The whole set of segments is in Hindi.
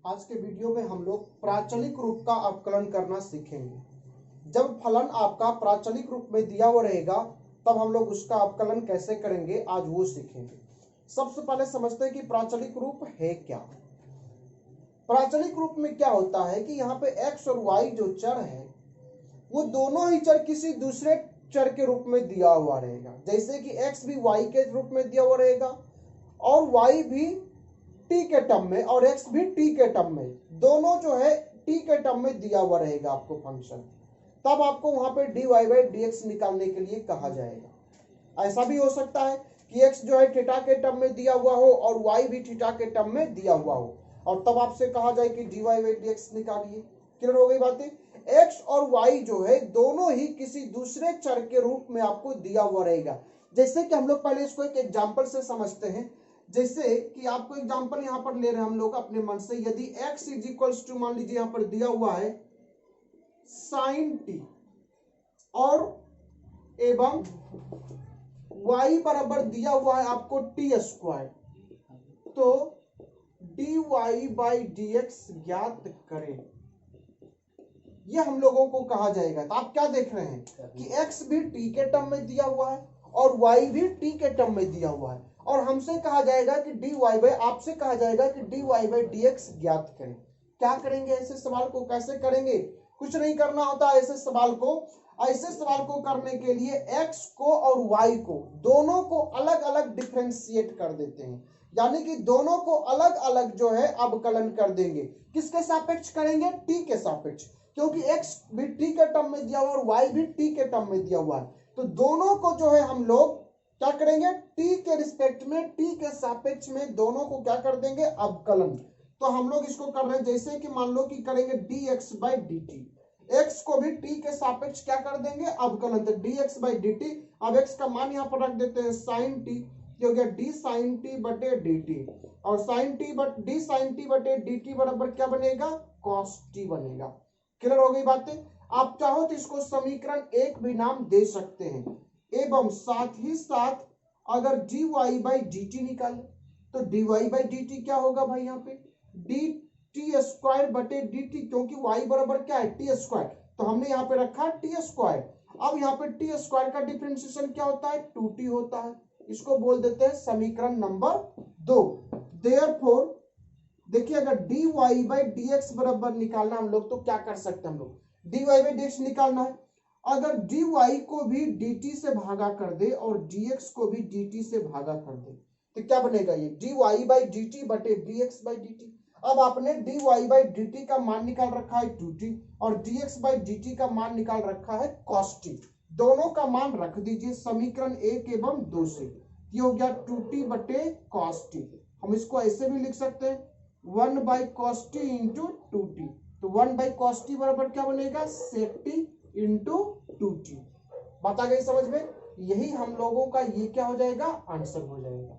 आज के वीडियो में हम लोग प्राचलिक रूप का अवकलन करना सीखेंगे। जब फलन आपका प्राचलिक रूप में दिया हुआ रहेगा तब हम लोग उसका अवकलन कैसे करेंगे आज वो सीखेंगे। सबसे पहले समझते हैं कि प्राचलिक रूप है क्या। प्राचलिक रूप में क्या होता है कि यहाँ पे x और y जो चर है वो दोनों ही चर किसी दूसरे चर के रूप में दिया हुआ रहेगा। जैसे कि x भी y के रूप में दिया हुआ रहेगा और y भी t के टर्म में और x भी t के टर्म में, दोनों जो है t के टर्म में दिया हुआ रहेगा आपको फंक्शन। तब आपको वहां पे dy बाई dx निकालने के लिए कहा जाएगा। ऐसा भी हो सकता है कि x जो है थीटा के टर्म में दिया हुआ हो और y भी थीटा के टर्म में दिया हुआ हो और तब आपसे कहा जाए कि dy बाई dx निकालिए। क्लियर हो गई बातें। x और y जो है दोनों ही किसी दूसरे चर के रूप में आपको दिया हुआ रहेगा। जैसे कि हम लोग पहले इसको एक एग्जांपल से समझते हैं। जैसे कि आपको एग्जांपल यहां पर ले रहे हैं हम लोग अपने मन से। यदि x इज इक्वल्स टू, मान लीजिए यहां पर दिया हुआ है साइन t और एवं y बराबर दिया हुआ है आपको t स्क्वायर, तो dy बाई dx ज्ञात करें, ये हम लोगों को कहा जाएगा। तो आप क्या देख रहे हैं कि x भी t के टर्म में दिया हुआ है और y भी t के टर्म में दिया हुआ है और हमसे कहा जाएगा कि dy बाई, आपसे कहा जाएगा कि dy बाई dx ज्ञात करें। क्या करेंगे ऐसे सवाल को, कैसे करेंगे? कुछ नहीं करना होता ऐसे सवाल को। ऐसे सवाल को करने के लिए x को और y को दोनों को अलग अलग डिफरेंशिएट कर देते हैं, यानी कि दोनों को अलग अलग जो है अवकलन कर देंगे। किसके सापेक्ष करेंगे? t के सापेक्ष, क्योंकि x भी t के टर्म में दिया हुआ और y भी t के टर्म में दिया हुआ है। तो दोनों को जो है हम लोग क्या करेंगे, t के रिस्पेक्ट में, t के सापेक्ष में दोनों को क्या कर देंगे, अवकलन। तो हम लोग इसको कर रहे हैं जैसे कि मान लो कि करेंगे dx बाई dt, x को भी t के सापेक्ष क्या कर देंगे, अवकलन। तो dx बाई dt, अब x का मान यहाँ पर रख देते हैं sin t, हो गया d sin t बटे dt और sin t but d sin t बटे dt बराबर क्या बनेगा, cos t बनेगा। क्लियर हो गई बातें। आप चाहो तो इसको समीकरण एक भी नाम दे सकते हैं। एवं साथ ही साथ अगर dy बाई dt निकाले तो dy बाई dt क्या होगा भाई, यहाँ पे dt स्क्वायर बटे dt, क्योंकि y बराबर क्या है, t स्क्वायर, तो हमने यहाँ पे रखा t स्क्वायर। अब यहाँ पे t स्क्वायर का डिफरेंशिएशन क्या होता है, 2t होता है। इसको बोल देते हैं समीकरण नंबर 2। देयरफॉर देखिए अगर dy बाई dx बराबर निकालना हम लोग तो क्या कर सकते हैं, हम लोग dy बाई dx निकालना है। अगर dy को भी dt से भागा कर दे और dx को भी dt से भागा कर दे तो क्या बनेगा, ये dy बाई dt बटे dx बाई dt। अब आपने dy बाई dt का मान निकाल रखा है 2t और dx बाई dt का मान निकाल रखा है cos t। दोनों का मान रख दीजिए समीकरण 1 एवं 2 से। ये हो गया 2t बटे cos t। हम इसको ऐसे भी लिख सकते हैं 1 by cos t into 2t, तो 1 बाई cos t बराबर क्या बनेगा, sec t इंटू 2t। बात आ गई समझ में। यही हम लोगों का ये क्या हो जाएगा, आंसर हो जाएगा।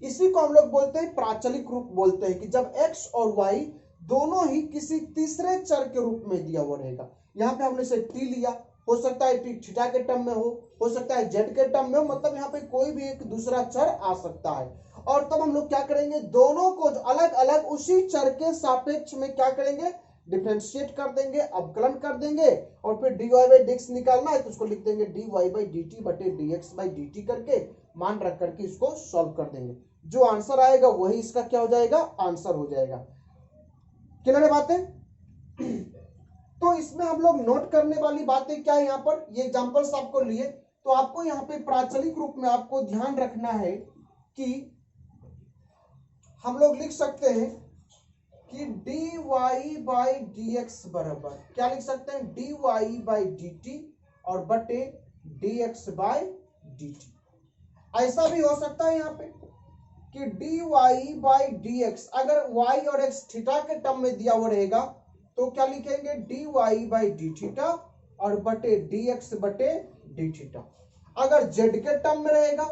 इसी को हम लोग बोलते हैं प्राचलिक रूप, बोलते हैं कि जब x और y दोनों ही किसी तीसरे चर के रूप में दिया हुआ रहेगा। यहाँ पे हमने से t लिया, हो सकता है t थीटा के टर्म में हो सकता है z के टर्म में हो, मतलब यहाँ पे कोई भी एक दूसरा चर आ सकता है। और तब हम लोग क्या करेंगे, दोनों को अलग अलग उसी चर के सापेक्ष में क्या करेंगे, डिफरेंशिएट कर देंगे, अवकलन कर देंगे और फिर dy बाई dx निकालना है तो उसको लिख देंगे dy बाई dt बटे dx बाई dt करके मान रख करके इसको सॉल्व कर देंगे। जो आंसर आएगा वही इसका क्या हो जाएगा, आंसर हो जाएगा। क्लियर है बातें। तो इसमें हम लोग नोट करने वाली बातें क्या है, यहाँ पर ये एग्जांपल्स आपको लिए तो आपको यहाँ पे प्राचलिक रूप में आपको ध्यान रखना है कि हम लोग लिख सकते हैं कि dy बाई dx बराबर क्या लिख सकते हैं, dy बाई dt और बटे dx बाई dt। ऐसा भी हो सकता है यहाँ पे कि dy बाई dx, अगर y और x थीटा के टर्म में दिया हुआ रहेगा तो क्या लिखेंगे, dy बाई d थीटा और बटे dx बटे d थीटा। अगर z के टर्म में रहेगा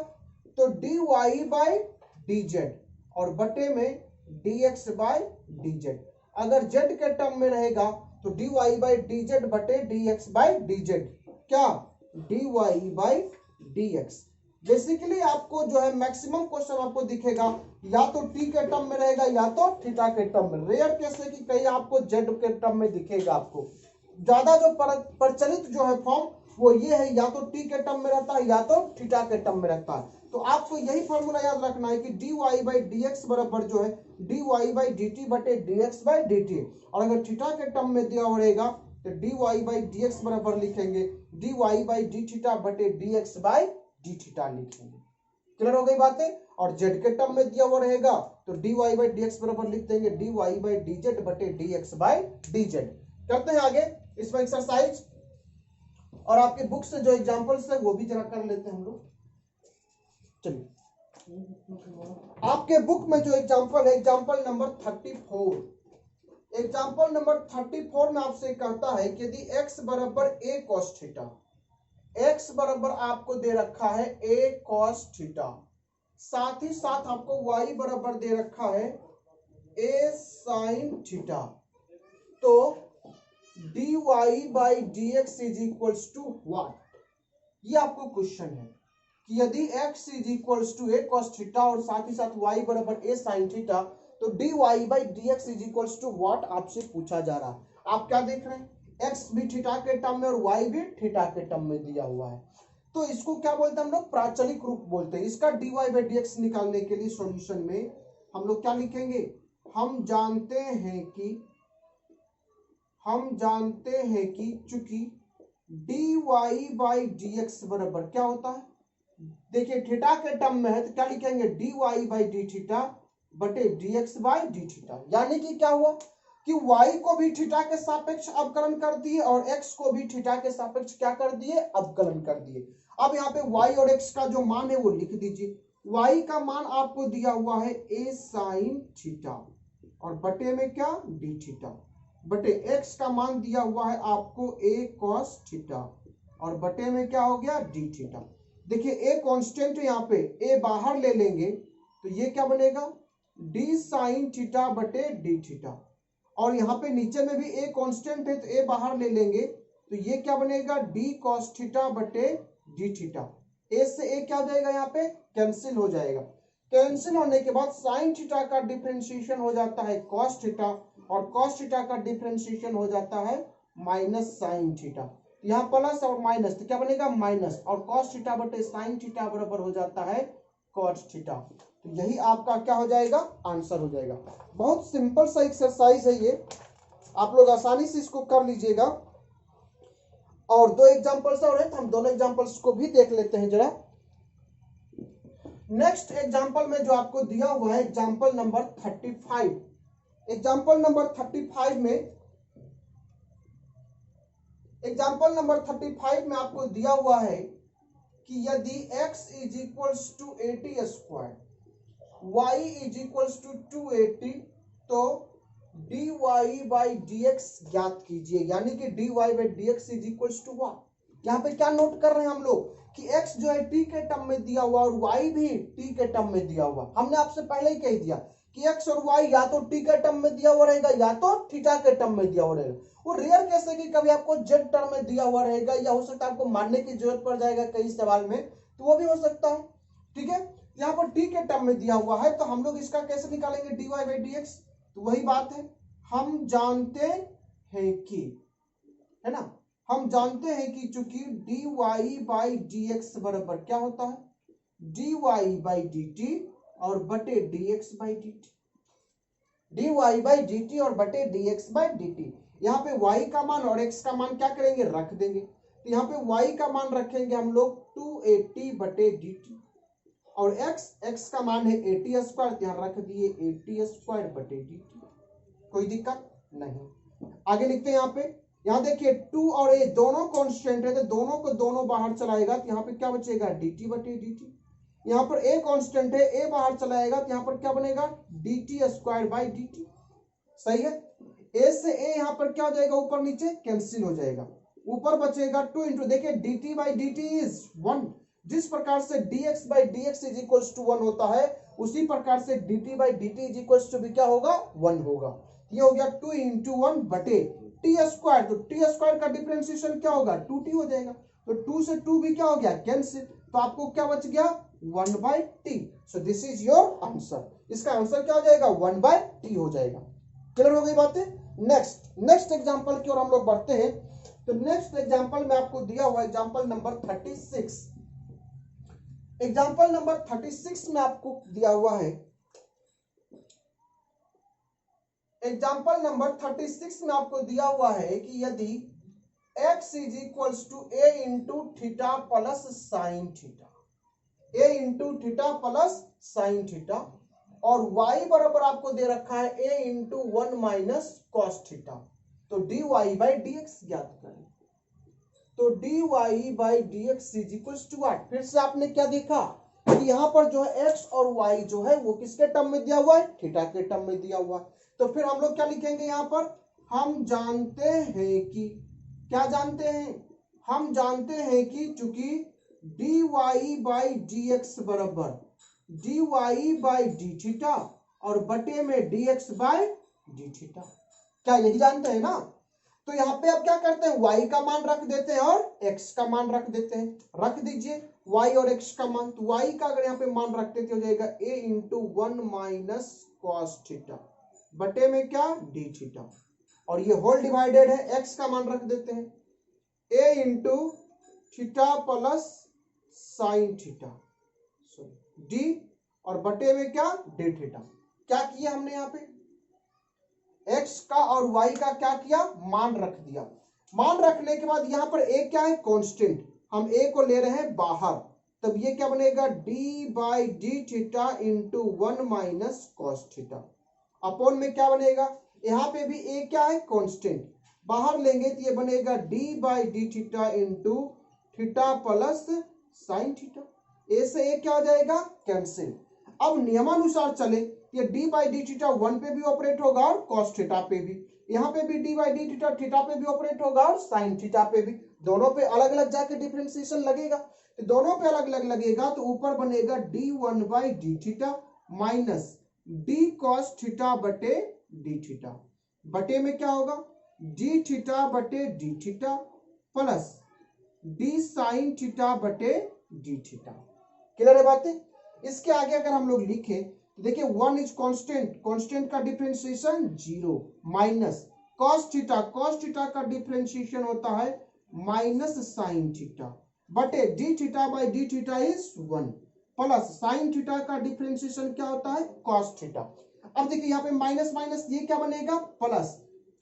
तो dy बाई dz और बटे में dx बाई dz। अगर z के टर्म में रहेगा तो dy बाई dz बटे dx बाई dz, क्या dy बाई dx। बेसिकली आपको जो है मैक्सिमम क्वेश्चन आपको दिखेगा या तो टी के टर्म में रहेगा या तो थीटा के टर्म में। रेयर केस है कि कहीं आपको जेड के टर्म में दिखेगा। आपको ज्यादा जो प्रचलित जो है फॉर्म वो ये है, या तो टी के टर्म में रहता है या तो थीटा के टर्म में रहता है। तो आपको यही फॉर्मूला याद रखना है कि d y by d x बराबर जो है d y by d t बटे d x by d t. और अगर थीटा के टर्म में दिया रहेगा तो d y by d x बराबर लिखेंगे d y by d theta बटे d x by d theta लिखेंगे। क्लियर हो गई बातें। और जेड के टर्म में दिया हुआ रहेगा तो d y by d x बराबर लिख देंगे d y by d z बटे d x by d z. करते हैं आगे इसमें एक्सरसाइज, और आपके बुक से जो एग्जांपल्स है वो भी जरा कर लेते हैं हम लोग। चलिए आपके बुक में जो एग्जांपल है एग्जांपल नंबर 34। एग्जांपल नंबर 34 में आपसे कहता है कि यदि x बराबर a cos थीटा, x बराबर आपको दे रखा है a cos थीटा, साथ ही साथ आपको y बराबर दे रखा है a sin थीटा, तो dy by d x is equals to what. ये आपको क्वेश्चन है कि यदि x is equals to a cos theta और साथ ही साथ y बराबर a sin थीटा, तो dy by d x is equals to what आपसे पूछा जा रहा है। आप क्या देख रहे हैं, x भी थीटा के टर्म में और y भी थीटा के टर्म में दिया हुआ है। तो इसको क्या बोलते हैं हम लोग, प्राचलिक रूप बोलते हैं। इसका dy बाई डी एक्स निकालने के लिए सॉल्यूशन में हम लोग क्या लिखेंगे, हम जानते हैं कि चूंकि dy बाई डी एक्स बराबर क्या होता है, देखिए थीटा के टर्म में है तो क्या लिखेंगे dy बाई डी थीटा बटे dx बाई डी थीटा। यानी कि क्या हुआ कि y को भी थीटा के सापेक्ष अवकलन कर दिए और x को भी थीटा के सापेक्ष क्या कर दिए, अवकलन कर दिए। अब यहाँ पे y और x का जो मान है वो लिख दीजिए। y का मान आपको दिया हुआ है a sin थीटा और बटे में क्या d थीटा, बटे x का मान दिया हुआ है आपको a cos थीटा और बटे में क्या हो गया d थीटा। देखिए a कांस्टेंट है, यहाँ पे a बाहर ले लेंगे तो ये क्या बनेगा d sin थीटा बटे d थीटा, और यहाँ पे नीचे में भी a कांस्टेंट है तो a बाहर ले लेंगे तो ये क्या बनेगा d cos थीटा बटे d थीटा। a से a क्या हो जाएगा, यहाँ पे कैंसिल हो जाएगा। कैंसिल होने के बाद sin थीटा का डिफरेंशिएशन हो जाता है cos थीटा और cos थीटा का डिफरेंशिएशन हो जाता है माइनस sin थीटा। यहाँ प्लस और माइनस तो क्या बनेगा माइनस, और cos थीटा बटे sin थीटा बराबर हो जाता है cos थीटा। तो यही आपका क्या हो जाएगा, आंसर हो जाएगा। बहुत सिंपल सा एक्सरसाइज है ये, आप लोग आसानी से इसको कर लीजिएगा। और दो एग्जांपल्स और है तो हम दोनों एग्जांपल्स को भी देख लेते हैं जरा। नेक्स्ट एग्जांपल में जो आपको दिया हुआ है एग्जांपल नंबर 35। एग्जांपल नंबर 35 में आपको दिया हुआ है कि यदि x is equals to 80 square, y is equals to 280, तो dy बाई dx ज्ञात कीजिए। यानी कि dy by dx is equals to what. यहाँ पे क्या नोट कर रहे हैं हम लोग कि x जो है t के टर्म में दिया हुआ और y भी t के टर्म में दिया हुआ। हमने आपसे पहले ही कह दिया कि x और y या तो t के टर्म में दिया हुआ रहेगा या तो थीटा के टर्म में दिया हुआ रहेगा। वो रेयर कैसे कि कभी आपको z टर्म में दिया हुआ रहेगा या हो सकता है आपको मानने की जरूरत पड़ जाएगा कई सवाल में, तो वो भी हो सकता है। ठीक है, यहाँ पर t के टर्म में दिया हुआ है तो हम लोग इसका कैसे निकालेंगे dy बाई dx। तो वही बात है, हम जानते हैं कि, है ना, हम जानते हैं कि चूंकि dy बाई dx बराबर क्या होता है dy बाई dt और बटे dx by dt, dy by dt और बटे dx बाई dt। यहाँ पे y का मान और x का मान क्या करेंगे, रख देंगे। तो यहाँ पे y का मान रखेंगे हम लोग 280 बटे dt और x का मान है 80 स्क्वायर, यहाँ रख दिए 80 स्क्वायर बटे dt। कोई दिक्कत नहीं। आगे लिखते हैं यहाँ पे, यहाँ देखिए 2 और a दोनों कांस्टेंट है तो दोनों को दोनों बाहर चलाएगा तो यहाँ पे क्या बचेगा dt बटे dt। यहाँ पर a कांस्टेंट है, a बाहर चलाएगा तो यहाँ पर क्या बनेगा dt स्क्वायर बाई dt। सही है, a से a यहाँ पर क्या हो जाएगा, ऊपर नीचे कैंसिल हो जाएगा, ऊपर बचेगा 2 इंटू, देखिए dt बाई dt इज 1। जिस प्रकार से dx by dx is equals to 1 होता है उसी प्रकार से dt by dt is equals to भी क्या होगा 1 होगा। ये हो गया 2 इंटू 1 बटे टी स्क्वायर, तो टी स्क्वायर का डिफरेंशिएशन क्या होगा 2t हो जाएगा, तो 2 से 2 भी क्या हो गया कैंसिल, तो आपको क्या बच गया 1/t। So this is your answer. इसका आंसर क्या हो जाएगा 1/t हो जाएगा। क्लियर हो गई बातें। नेक्स्ट एग्जांपल की ओर हम लोग बढ़ते हैं। तो नेक्स्ट एग्जांपल में आपको दिया हुआ एग्जांपल नंबर 36। एग्जांपल नंबर 36 में आपको दिया हुआ है, एग्जांपल नंबर 36 में आपको दिया हुआ है कि यदि x is equals to a into theta plus sine theta, a into theta plus sine theta, और y बराबर आपको दे रखा है a into 1 minus cos theta, तो dy बाई dx ज्ञात करें। तो dy by dx is equals to what. फिर से आपने क्या देखा कि यहाँ पर जो है x और y जो है वो किसके टर्म में दिया हुआ है, थीटा के टर्म में दिया हुआ है। तो फिर हम लोग क्या लिखेंगे यहाँ पर, हम जानते हैं कि, क्या जानते हैं, हम जानते हैं कि चूंकि dy बाई dx बराबर dy बाई डी थीटा और बटे में dx बाई डी थीटा, क्या यही जानते हैं ना। तो यहाँ पे आप क्या करते हैं, y का मान रख देते हैं और x का मान रख देते हैं। रख दीजिए y और x का मान। तो y का अगर यहाँ पे मान रखते थे हो जाएगा a into 1 minus cos theta बटे में क्या डी थीटा, और ये होल डिवाइडेड है। x का मान रख देते हैं a into theta plus sine theta D, और बटे में क्या डी थीटा। क्या किया हमने यहाँ पे, x का और y का क्या किया, मान रख दिया। मान रखने के बाद यहाँ पर a क्या है, कांस्टेंट, हम a को ले रहे हैं बाहर, तब ये क्या बनेगा d by d theta into 1 minus cos theta, upon में क्या बनेगा, यहाँ पे भी a क्या है, कांस्टेंट, बाहर लेंगे तो ये बनेगा d by d theta into theta plus sine theta. a से a क्या हो जाएगा, कैंसिल। अब नियमानुसार चले, ये d बाई डी थीटा 1 पे भी ऑपरेट होगा और cos थीटा पे भी, यहाँ पे भी d by d theta theta पे भी ऑपरेट होगा और sin थीटा पे भी, दोनों पे अलग अलग जाके डिफरेंशिएशन लगेगा। तो दोनों पे अलग अलग लगेगा तो ऊपर बनेगा d1 by d theta minus d cos theta बटे डी थीटा, बटे में क्या होगा d थीटा बटे D theta plus d sin theta बटे डी थीटा। क्लियर है बातें। इसके आगे अगर हम लोग लिखे तो देखिए 1 इज कांस्टेंट, कांस्टेंट का डिफरेंशिएशन 0 माइनस cos थीटा का डिफरेंशिएशन होता है माइनस साइन थीटा बटे D theta by d theta is 1 plus sine theta का डिफरेंशिएशन क्या होता है cos थीटा। अब देखिए यहाँ पे माइनस माइनस ये क्या बनेगा प्लस,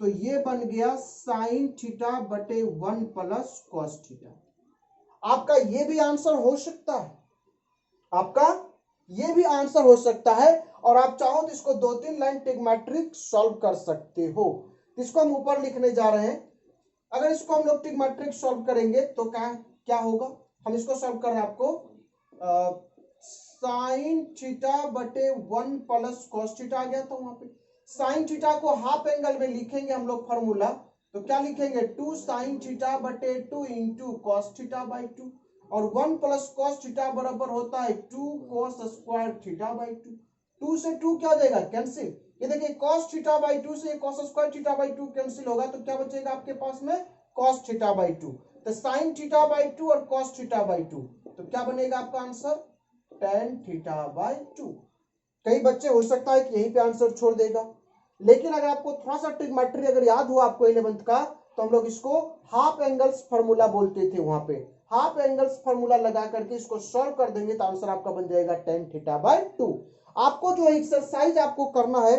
तो ये बन गया साइन थीटा बटे 1 प्लस cos थीटा। आपका ये भी आंसर हो सकता है, आपका ये भी आंसर हो सकता है, और आप चाहो तो इसको 2-3 लाइन ट्रिग्मेट्रिक सॉल्व कर सकते हो। इसको हम ऊपर लिखने जा रहे हैं। अगर इसको हम लोग ट्रिग्मेट्रिक सॉल्व करेंगे तो क्या होगा, हम इसको सॉल्व कर रहे हैं आपको साइन थीटा बटे 1 प्लस cos थीटा आ गया था वहां पे। साइन थीटा को हाफ एंगल में लिखेंगे हम लोग फॉर्मूला, तो क्या लिखेंगे 2 साइन थीटा बटे 2 इंटू कॉस थीटा बाई 2, और 1 प्लस cos थीटा बराबर होता है 2 cos स्क्वायर थीटा बाई 2। 2 से 2 क्या हो जाएगा, कैंसिल। ये देखिए cos थीटा बाई 2 से cos square theta by 2 cancel होगा, तो क्या बचेगा आपके पास में cos थीटा बाई 2, तो साइन थीटा बाई 2 और cos थीटा बाई 2, तो क्या बनेगा आपका आंसर tan थीटा बाई 2। कई बच्चे हो सकता है कि यहीं पे आंसर छोड़ देगा, लेकिन अगर आपको थोड़ा सा ट्रिग्मेट्री अगर याद हो आपको 11th का, तो हम लोग इसको हाफ एंगल्स फार्मूला बोलते थे। वहां पे हाफ एंगल्स फार्मूला लगा करके इसको सॉल्व कर देंगे तो आंसर आपका बन जाएगा tan थीटा बाई 2। आपको जो एक्सरसाइज आपको करना है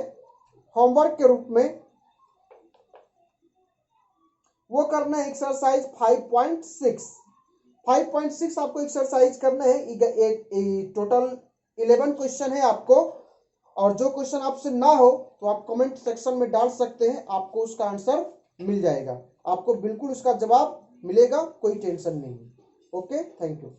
होमवर्क के रूप में, वो करना है एक्सरसाइज 5.6। 5.6 आपको एक्सरसाइज करना है। टोटल 11 क्वेश्चन है आपको, और जो क्वेश्चन आपसे ना हो तो आप कमेंट सेक्शन में डाल सकते हैं, आपको उसका आंसर मिल जाएगा, आपको बिल्कुल उसका जवाब मिलेगा, कोई टेंशन नहीं। Okay, thank you.